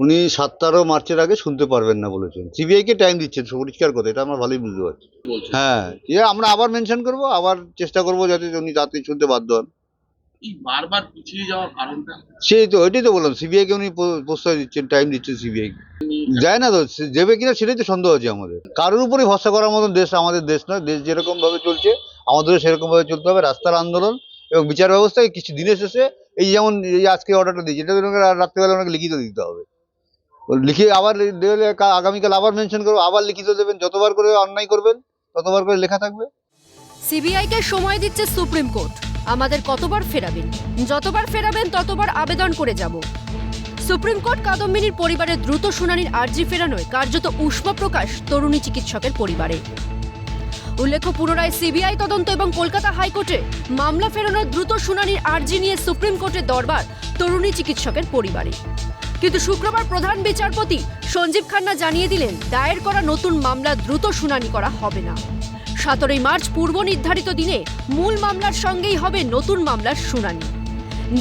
উনি ৭ মার্চের আগে শুনতে পারবেন না বলেছেন। সিবিআই কে টাইম দিচ্ছেন, পরিষ্কার কথা, এটা আমরা ভালোই বুঝতে পারছি। বলছেন হ্যাঁ, আমরা আবার মেনশন করব, আবার চেষ্টা করব যাতে উনি তাড়াতাড়ি শুনতে বাধ্য হন। এই বারবার পিছিয়ে যাওয়ার কারণটা ওইটাই তো বললাম, সিবিআই কে উনি প্রশ্রয় দিচ্ছেন, টাইম দিচ্ছেন সিবিআই। যায় না তো, দেবে কিনা সেটাই তো সন্দেহ আছে আমাদের। কারোর উপরই ভরসা করার মতন দেশ আমাদের দেশ নয়। দেশ যেরকম ভাবে চলছে আমাদেরও সেরকম ভাবে চলতে হবে। রাস্তার আন্দোলন এবং বিচার ব্যবস্থায় কিছু দিনের শেষে যেমন এই আজকে অর্ডারটা দিয়েছে, এটা রাত্রেবেলা ওনাকে লিখিত দিতে হবে। লিখে আবার দিলে আগামীকাল আবার মেনশন করবো, আবার লিখিত দেবেন। যতবার করে অন্যায় করবেন ততবার করে লেখা থাকবে। সিবিআই কে সময় দিচ্ছে সুপ্রিম কোর্ট। আমাদের কতবার ফেরাবেন? যতবার ফেরাবেন ততবার আবেদন করে যাব। সুপ্রিম কোর্ট কাদম্বিনীর পরিবারের দ্রুত শুনানির আর্জি ফেরানোয় কার্যত উষ্মা প্রকাশ তরুণী চিকিৎসকের পরিবারে। উল্লেখ্য, পুনরায় সিবিআই তদন্ত এবং কলকাতা হাইকোর্টে মামলা ফেরানোর দ্রুত শুনানির আর্জি নিয়ে সুপ্রিম কোর্টের দরবার তরুণী চিকিৎসকের পরিবারে। কিন্তু শুক্রবার প্রধান বিচারপতি সঞ্জীব খান্না জানিয়ে দিলেন, দায়ের করা নতুন মামলা দ্রুত শুনানি করা হবে না। 17 মার্চ পূর্ব নির্ধারিত দিনে মূল মামলার সঙ্গেই হবে নতুন মামলার শুনানি।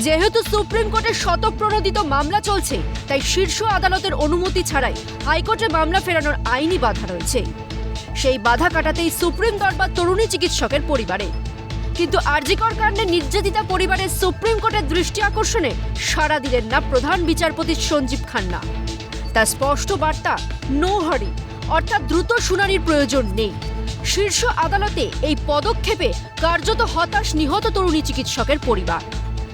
যেহেতু সুপ্রিম কোর্টের শতপ্রণোদিত মামলা চলছে, তাই শীর্ষ আদালতের অনুমতি ছাড়াই হাইকোর্টে মামলা ফেরানোর আইনি বাধা রয়েছে। সেই বাধা কাটাতেই সুপ্রিম দরবার তরুণী চিকিৎসকের পরিবারে। কিন্তু আরজিকর কাণ্ডে নির্যাতিতা পরিবারের সুপ্রিম কোর্টের দৃষ্টি আকর্ষণে সাড়া দিলেন না প্রধান বিচারপতি সঞ্জীব খান্না। তার স্পষ্ট বার্তা, নো হারি, অর্থাৎ দ্রুত শুনানির প্রয়োজন নেই। শীর্ষ আদালতে এই পদক্ষেপে কার্যত হতাশ নিহত তরুণী চিকিৎসকের পরিবার।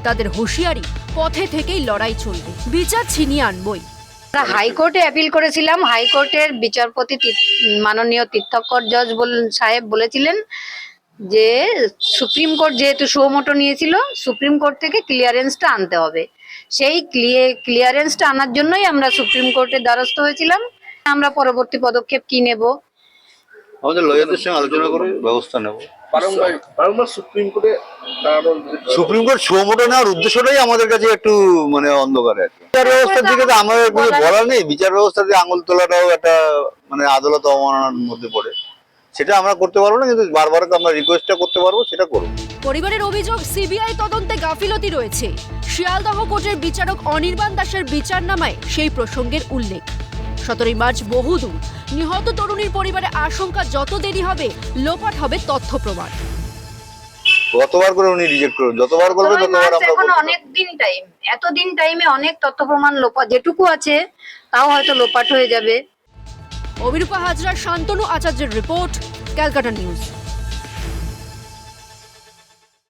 তাদের হুঁশিয়ারি, পথে থেকেই লড়াই চলবে, বিচার ছিনিয়ে আনবই। আমরা হাইকোর্টে অ্যাপিল করেছিলাম। হাইকোর্টের বিচারপতি মাননীয় তীর্থঙ্কর জজ সাহেব বলেছিলেন যে সুপ্রিম কোর্ট যেহেতু সুমোটো নিয়েছিল, সুপ্রিম কোর্ট থেকে ক্লিয়ারেন্সটা আনতে হবে। সেই ক্লিয়ারেন্সটা আনার জন্যই আমরা সুপ্রিম কোর্টের দ্বারস্থ হয়েছিলাম। আমরা পরবর্তী পদক্ষেপ কি নেব আমাদের লয়ারদের সঙ্গে আলোচনা করে ব্যবস্থা নেব। বারংবার সুপ্রিম কোর্টে সুপ্রিম কোর্ট সুমোটো নেওয়ার উদ্দেশ্যটাই আমাদের কাছে একটু অন্ধকারে আছে। বিচার ব্যবস্থার দিকে তো আমাদের কিছু বলার নেই। বিচার ব্যবস্থাতে আঙুল তোলাটাও একটা আদালত অবমাননার মধ্যে পড়ে। সেটা আমরা করতে পারবো না, কিন্তু বারবার তো আমরা রিকোয়েস্টটা করতে পারবো, সেটা করবো। পরিবারের অভিযোগ, সিবিআই তদন্তে গাফিলতি রয়েছে। শিয়ালদহ কোর্টের বিচারক অনির্বাণ দাসের বিচারনামায় সেই প্রসঙ্গের উল্লেখ। 17 মার্চ বহুদূর। নিহত তরুণীর পরিবারে আশঙ্কা, যত দেরি হবে লোপাট হবে তথ্য প্রমাণ। কতবার করে উনি রিজেক্ট করবেন, যতবার করবে ততবার আমরা এখন অনেক দিন টাইম, এতদিন টাইমে অনেক তথ্য প্রমাণ লোপাট, যেটুকু আছে তাও হয়তো লোপাট হয়ে যাবে। অভিরূপা হাজরা, শান্তনু আচার্যের রিপোর্ট, ক্যালকাটা নিউজ।